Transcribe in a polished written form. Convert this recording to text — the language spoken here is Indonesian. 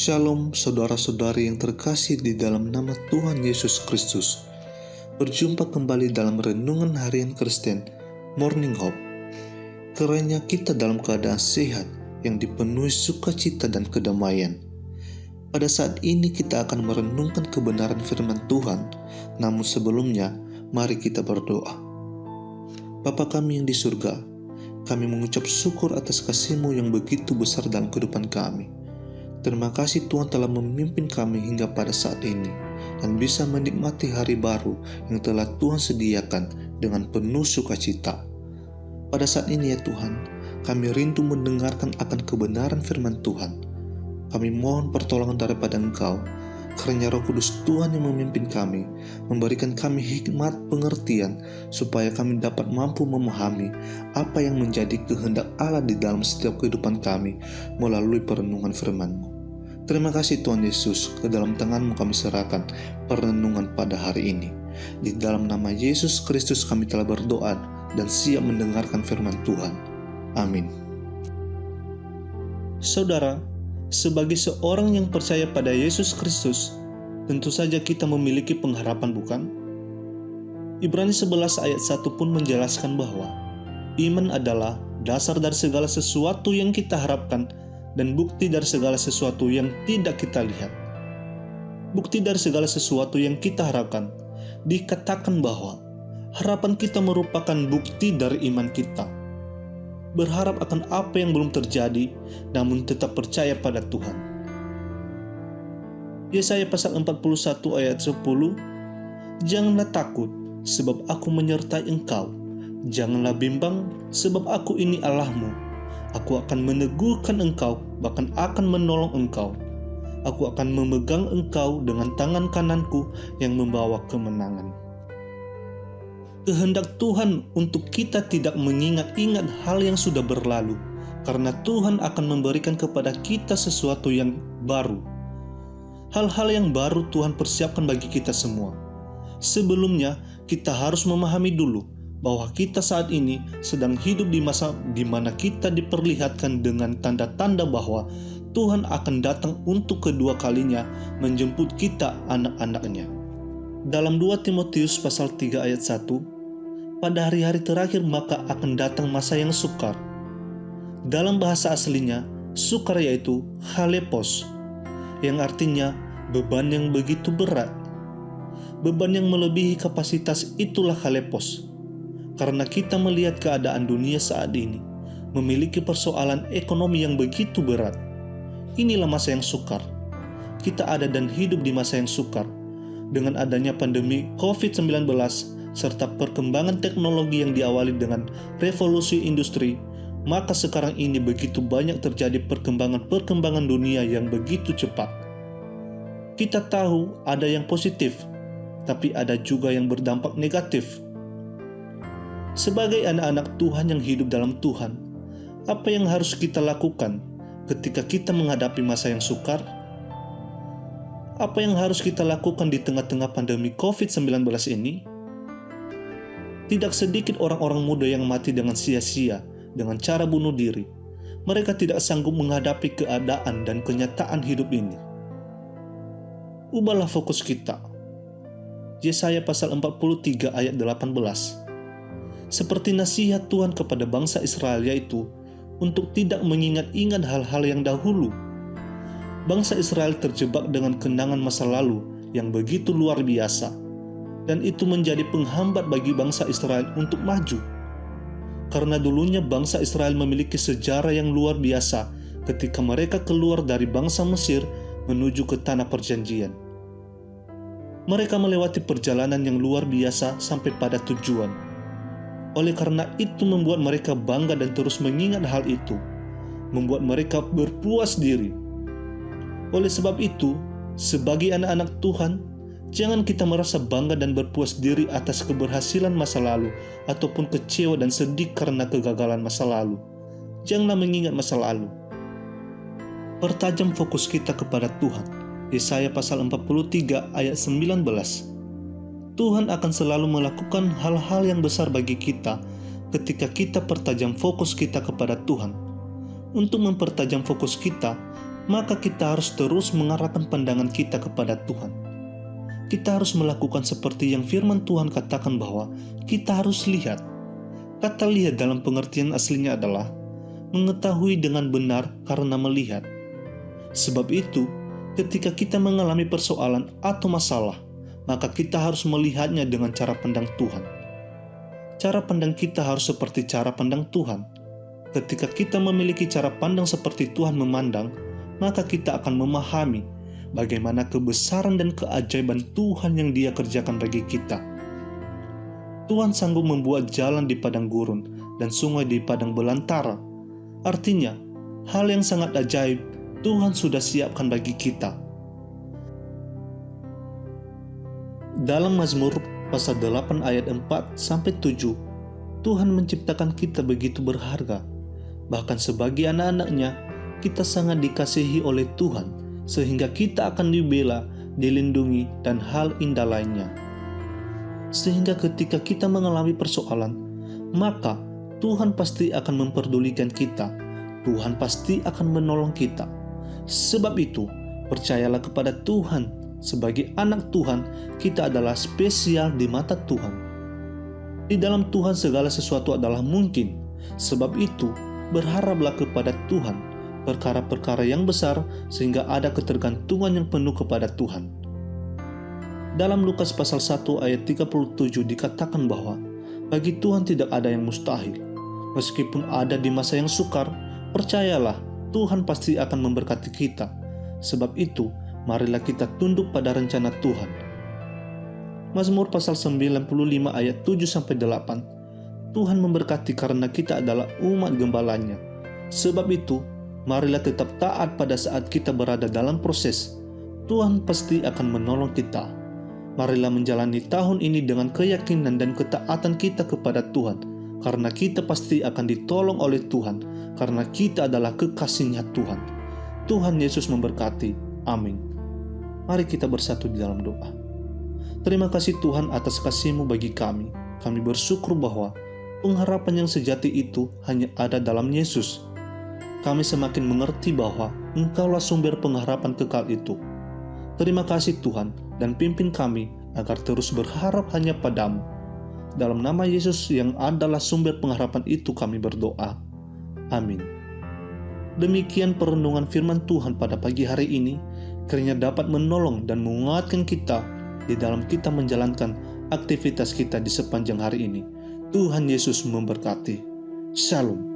Shalom saudara-saudari yang terkasih di dalam nama Tuhan Yesus Kristus. Berjumpa kembali dalam Renungan Harian Kristen, Morning Hope. Kiranya kita dalam keadaan sehat yang dipenuhi sukacita dan kedamaian. Pada saat ini kita akan merenungkan kebenaran firman Tuhan, namun sebelumnya mari kita berdoa. Bapa kami yang di surga, kami mengucap syukur atas kasih-Mu yang begitu besar dalam kehidupan kami. Terima kasih Tuhan telah memimpin kami hingga pada saat ini dan bisa menikmati hari baru yang telah Tuhan sediakan dengan penuh sukacita. Pada saat ini ya Tuhan, kami rindu mendengarkan akan kebenaran firman Tuhan. Kami mohon pertolongan daripada Engkau, karena Roh Kudus Tuhan yang memimpin kami, memberikan kami hikmat pengertian supaya kami dapat mampu memahami apa yang menjadi kehendak Allah di dalam setiap kehidupan kami melalui perenungan firman-Mu. Terima kasih Tuhan Yesus, ke dalam tangan-Mu kami serahkan perenungan pada hari ini. Di dalam nama Yesus Kristus kami telah berdoa dan siap mendengarkan firman Tuhan. Amin. Saudara, sebagai seorang yang percaya pada Yesus Kristus, tentu saja kita memiliki pengharapan, bukan? Ibrani 11 ayat 1 pun menjelaskan bahwa iman adalah dasar dari segala sesuatu yang kita harapkan dan bukti dari segala sesuatu yang tidak kita lihat. Bukti dari segala sesuatu yang kita harapkan, dikatakan bahwa harapan kita merupakan bukti dari iman kita. Berharap akan apa yang belum terjadi, namun tetap percaya pada Tuhan. Yesaya pasal 41 ayat 10, "Janganlah takut, sebab aku menyertai engkau. Janganlah bimbang, sebab aku ini Allahmu. Aku akan meneguhkan engkau, bahkan akan menolong engkau. Aku akan memegang engkau dengan tangan kananku yang membawa kemenangan." Kehendak Tuhan untuk kita tidak mengingat-ingat hal yang sudah berlalu, karena Tuhan akan memberikan kepada kita sesuatu yang baru. Hal-hal yang baru Tuhan persiapkan bagi kita semua. Sebelumnya, kita harus memahami dulu bahwa kita saat ini sedang hidup di masa di mana kita diperlihatkan dengan tanda-tanda bahwa Tuhan akan datang untuk kedua kalinya menjemput kita anak-anaknya. Dalam 2 Timotius pasal 3 ayat 1, "Pada hari-hari terakhir maka akan datang masa yang sukar." Dalam bahasa aslinya, sukar yaitu halepos, yang artinya beban yang begitu berat. Beban yang melebihi kapasitas itulah halepos. Karena kita melihat keadaan dunia saat ini, memiliki persoalan ekonomi yang begitu berat. Inilah masa yang sukar. Kita ada dan hidup di masa yang sukar. Dengan adanya pandemi COVID-19 serta perkembangan teknologi yang diawali dengan revolusi industri, maka sekarang ini begitu banyak terjadi perkembangan dunia yang begitu cepat. Kita tahu ada yang positif, tapi ada juga yang berdampak negatif. Sebagai anak-anak Tuhan yang hidup dalam Tuhan, apa yang harus kita lakukan ketika kita menghadapi masa yang sukar? Apa yang harus kita lakukan di tengah-tengah pandemi COVID-19 ini? Tidak sedikit orang-orang muda yang mati dengan sia-sia dengan cara bunuh diri. Mereka tidak sanggup menghadapi keadaan dan kenyataan hidup ini. Ubahlah fokus kita. Yesaya pasal 43 ayat 18. Seperti nasihat Tuhan kepada bangsa Israel, yaitu untuk tidak mengingat-ingat hal-hal yang dahulu. Bangsa Israel terjebak dengan kenangan masa lalu yang begitu luar biasa, dan itu menjadi penghambat bagi bangsa Israel untuk maju. Karena dulunya bangsa Israel memiliki sejarah yang luar biasa ketika mereka keluar dari bangsa Mesir menuju ke tanah perjanjian. Mereka melewati perjalanan yang luar biasa sampai pada tujuan. Oleh karena itu membuat mereka bangga dan terus mengingat hal itu, membuat mereka berpuas diri. Oleh sebab itu, sebagai anak-anak Tuhan, jangan kita merasa bangga dan berpuas diri atas keberhasilan masa lalu ataupun kecewa dan sedih karena kegagalan masa lalu. Janganlah mengingat masa lalu. Pertajam fokus kita kepada Tuhan. Yesaya pasal 43 ayat 19. Tuhan akan selalu melakukan hal-hal yang besar bagi kita ketika kita pertajam fokus kita kepada Tuhan. Untuk mempertajam fokus kita, maka kita harus terus mengarahkan pandangan kita kepada Tuhan. Kita harus melakukan seperti yang firman Tuhan katakan bahwa kita harus lihat. Kata lihat dalam pengertian aslinya adalah mengetahui dengan benar karena melihat. Sebab itu, ketika kita mengalami persoalan atau masalah, maka kita harus melihatnya dengan cara pandang Tuhan. Cara pandang kita harus seperti cara pandang Tuhan. Ketika kita memiliki cara pandang seperti Tuhan memandang, maka kita akan memahami bagaimana kebesaran dan keajaiban Tuhan yang Dia kerjakan bagi kita. Tuhan sanggup membuat jalan di padang gurun dan sungai di padang belantara. Artinya, hal yang sangat ajaib Tuhan sudah siapkan bagi kita. Dalam Mazmur pasal 8 ayat 4-7, Tuhan menciptakan kita begitu berharga. Bahkan sebagai anak-anak-Nya, kita sangat dikasihi oleh Tuhan, sehingga kita akan dibela, dilindungi, dan hal indah lainnya. Sehingga ketika kita mengalami persoalan, maka Tuhan pasti akan memperdulikan kita. Tuhan pasti akan menolong kita. Sebab itu, percayalah kepada Tuhan. Sebagai anak Tuhan, kita adalah spesial di mata Tuhan. Di dalam Tuhan segala sesuatu adalah mungkin. Sebab itu, berharaplah kepada Tuhan perkara-perkara yang besar, sehingga ada ketergantungan yang penuh kepada Tuhan. Dalam Lukas pasal 1 ayat 37 dikatakan bahwa bagi Tuhan tidak ada yang mustahil. Meskipun ada di masa yang sukar, percayalah Tuhan pasti akan memberkati kita. Sebab itu, marilah kita tunduk pada rencana Tuhan. Mazmur pasal 95 ayat 7-8, Tuhan memberkati karena kita adalah umat gembalanya. Sebab itu, marilah tetap taat pada saat kita berada dalam proses. Tuhan pasti akan menolong kita. Marilah menjalani tahun ini dengan keyakinan dan ketaatan kita kepada Tuhan, karena kita pasti akan ditolong oleh Tuhan, karena kita adalah kekasihnya Tuhan. Tuhan Yesus memberkati. Amin. Mari kita bersatu di dalam doa. Terima kasih Tuhan atas kasih-Mu bagi kami. Kami bersyukur bahwa pengharapan yang sejati itu hanya ada dalam Yesus. Kami semakin mengerti bahwa Engkaulah sumber pengharapan kekal itu. Terima kasih Tuhan, dan pimpin kami agar terus berharap hanya pada-Mu. Dalam nama Yesus yang adalah sumber pengharapan itu kami berdoa. Amin. Demikian perenungan firman Tuhan pada pagi hari ini, kiranya dapat menolong dan menguatkan kita di dalam kita menjalankan aktivitas kita di sepanjang hari ini. Tuhan Yesus memberkati. Shalom.